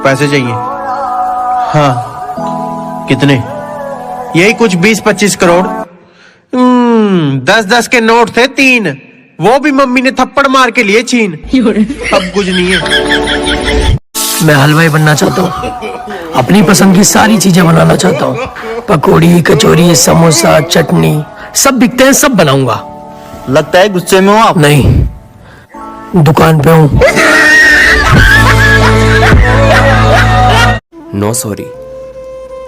पैसे चाहिए। हाँ, कितने? यही कुछ 20-25 करोड़। 10-10 के नोट थे 3, वो भी मम्मी ने थप्पड़ मार के लिए छीन। अब कुछ नहीं है। मैं हलवाई बनना चाहता हूँ, अपनी पसंद की सारी चीजें बनाना चाहता हूँ। पकौड़ी, कचौरी, समोसा, चटनी सब बिकते हैं, सब बनाऊंगा। लगता है गुस्से में हो आप। नहीं, दुकान पे हूँ। नो सॉरी,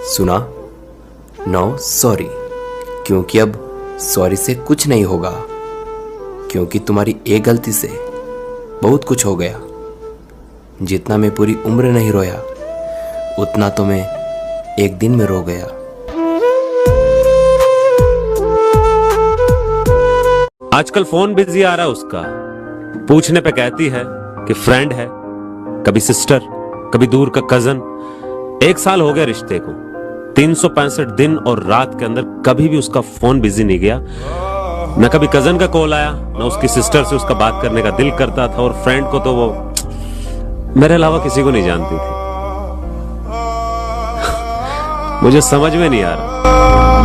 सुना? नो सॉरी, क्योंकि अब सॉरी से कुछ नहीं होगा, क्योंकि तुम्हारी एक गलती से बहुत कुछ हो गया। जितना मैं पूरी उम्र नहीं रोया, उतना तो मैं एक दिन में रो गया। आजकल फोन बिजी आ रहा है उसका, पूछने पे कहती है कि फ्रेंड है, कभी सिस्टर, कभी दूर का कजन। 1 साल हो गया रिश्ते को, 365 दिन और रात के अंदर कभी भी उसका फोन बिजी नहीं गया। न कभी कजन का कॉल आया, न उसकी सिस्टर से उसका बात करने का दिल करता था, और फ्रेंड को तो वो मेरे अलावा किसी को नहीं जानती थी। मुझे समझ में नहीं आ रहा।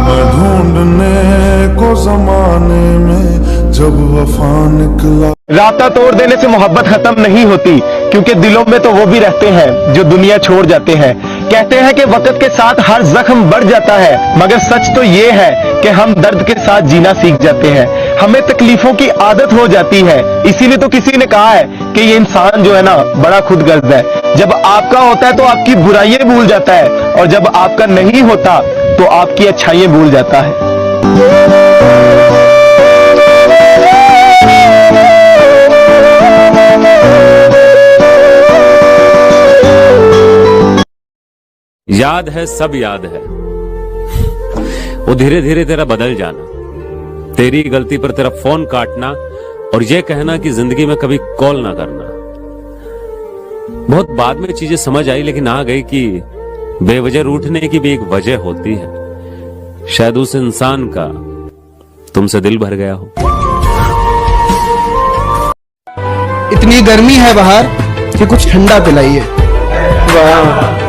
मैं ढूंढने को जमाने में जब वफा निकला। रास्ता तोड़ देने से मोहब्बत खत्म नहीं होती, क्योंकि दिलों में तो वो भी रहते हैं जो दुनिया छोड़ जाते हैं। कहते हैं कि वक्त के साथ हर जख्म बढ़ जाता है, मगर सच तो ये है कि हम दर्द के साथ जीना सीख जाते हैं। हमें तकलीफों की आदत हो जाती है, इसीलिए तो किसी ने कहा है कि ये इंसान जो है ना बड़ा खुदगर्ज है। जब आपका होता है तो आपकी बुराइयां भूल जाता है, और जब आपका नहीं होता तो आपकी अच्छाइयां भूल जाता है। याद है, सब याद है, वो धीरे धीरे तेरा बदल जाना, तेरी गलती पर तेरा फोन काटना, और ये कहना कि जिंदगी में कभी कॉल ना करना। बहुत बाद में चीजें समझ आई, लेकिन आ गई कि बेवजह रूठने की भी एक वजह होती है। शायद उस इंसान का तुमसे दिल भर गया हो। इतनी गर्मी है बाहर कि कुछ ठंडा पिलाइए।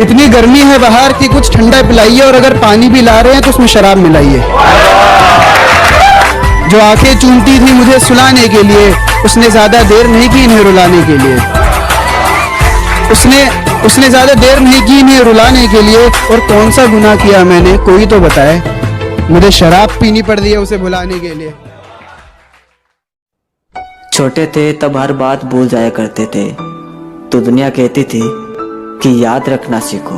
इतनी गर्मी है बाहर कि कुछ ठंडा पिलाइए, और अगर पानी भी ला रहे हैं तो उसमें शराब मिलाइए। जो आंखें चूमती थी मुझे सुलाने के लिए, उसने ज्यादा देर नहीं की इन्हें रुलाने के लिए। उसने ज्यादा देर नहीं की इन्हें रुलाने के लिए। और कौन सा गुनाह किया मैंने, कोई तो बताए। मुझे शराब पीनी पड़ रही है उसे भुलाने के लिए। छोटे थे तब हर बात भूल जाया करते थे, तो दुनिया कहती थी कि याद रखना सीखो।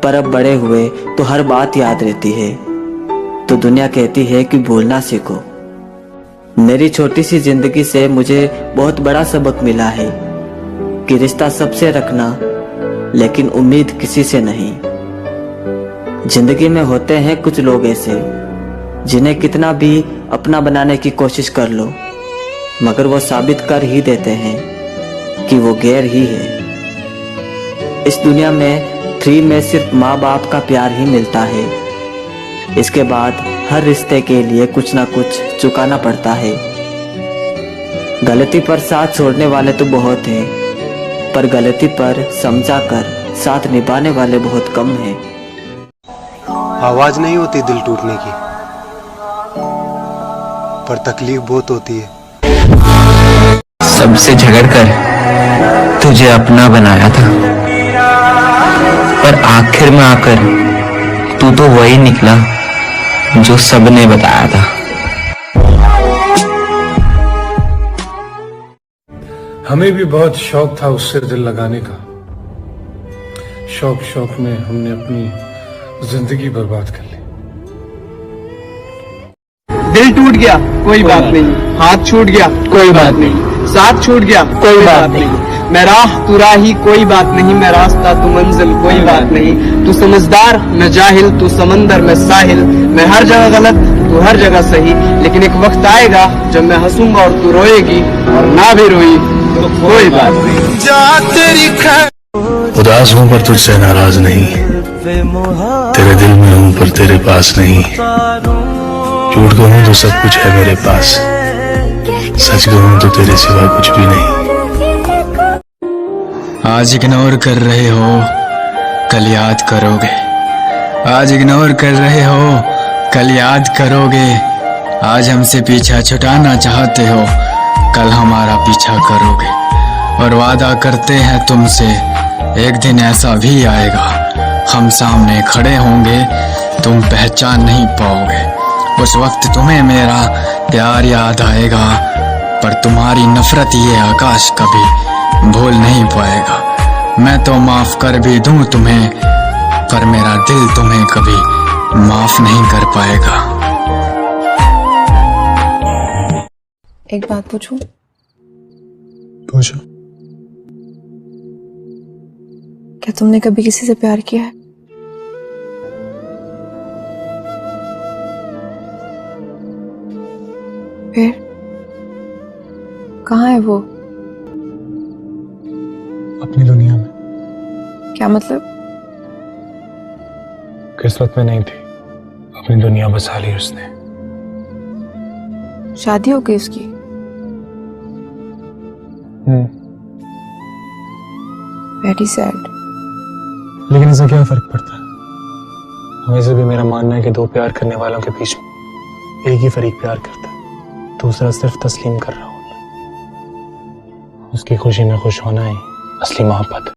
पर अब बड़े हुए तो हर बात याद रहती है, तो दुनिया कहती है कि भूलना सीखो। मेरी छोटी सी जिंदगी से मुझे बहुत बड़ा सबक मिला है कि रिश्ता सबसे रखना, लेकिन उम्मीद किसी से नहीं। जिंदगी में होते हैं कुछ लोग ऐसे जिन्हें कितना भी अपना बनाने की कोशिश कर लो, मगर वो साबित कर ही देते हैं कि वो गैर ही है। इस दुनिया में फ्री में सिर्फ माँ बाप का प्यार ही मिलता है। इसके बाद हर रिश्ते के लिए कुछ ना कुछ चुकाना पड़ता है। गलती पर साथ छोड़ने वाले तो बहुत हैं, पर गलती पर समझा कर साथ निभाने वाले बहुत कम हैं। आवाज नहीं होती दिल टूटने की, पर तकलीफ बहुत होती है। सबसे झगड़कर तुझे अपना बनाया था, पर आखिर में आकर तू तो वही निकला जो सबने बताया था। हमें भी बहुत शौक था उससे दिल लगाने का। शौक में हमने अपनी जिंदगी बर्बाद कर ली। दिल टूट गया कोई बात नहीं, हाथ छूट गया कोई बात नहीं, साथ छूट गया कोई बात नहीं। मैं राह तू राही कोई बात नहीं, मैं रास्ता तू मंजिल कोई बात नहीं। तू समझदार मैं जाहिल, तू समंदर मैं साहिल। मैं हर जगह गलत तू हर जगह सही, लेकिन एक वक्त आएगा जब मैं हंसूंगा और तू रोएगी, और ना भी रोई तो कोई बात नहीं। जा तेरी उदास हूँ पर तुझसे नाराज नहीं, तेरे दिल में हूँ पर तेरे पास नहीं। झूठ कहूँ तो सब कुछ है मेरे पास, सच कहूँ तो तेरे सिवा कुछ भी नहीं। आज इग्नोर कर रहे हो, कल याद करोगे। आज इग्नोर कर रहे हो, कल याद करोगे। आज हमसे पीछा छुटाना चाहते हो, कल हमारा पीछा करोगे। और वादा करते हैं तुमसे, एक दिन ऐसा भी आएगा, हम सामने खड़े होंगे, तुम पहचान नहीं पाओगे। उस वक्त तुम्हें मेरा प्यार याद आएगा, पर तुम्हारी नफरत ये आकाश कभी भूल नहीं पाएगा। मैं तो माफ कर भी दूं तुम्हें, पर मेरा दिल तुम्हें कभी माफ नहीं कर पाएगा। एक बात पूछूं? पूछो। क्या तुमने कभी किसी से प्यार किया है? फिर कहाँ है वो? अपनी दुनिया में। क्या मतलब? किस्मत में नहीं थी, अपनी दुनिया बसा ली उसने। शादी हो गई उसकी? Very sad. लेकिन इससे क्या फर्क पड़ता है? वैसे भी मेरा मानना है कि दो प्यार करने वालों के बीच में एक ही फरीक प्यार करता है, दूसरा सिर्फ तस्लीम कर रहा होता है। उसकी खुशी में खुश होना ही असली मोहब्बत।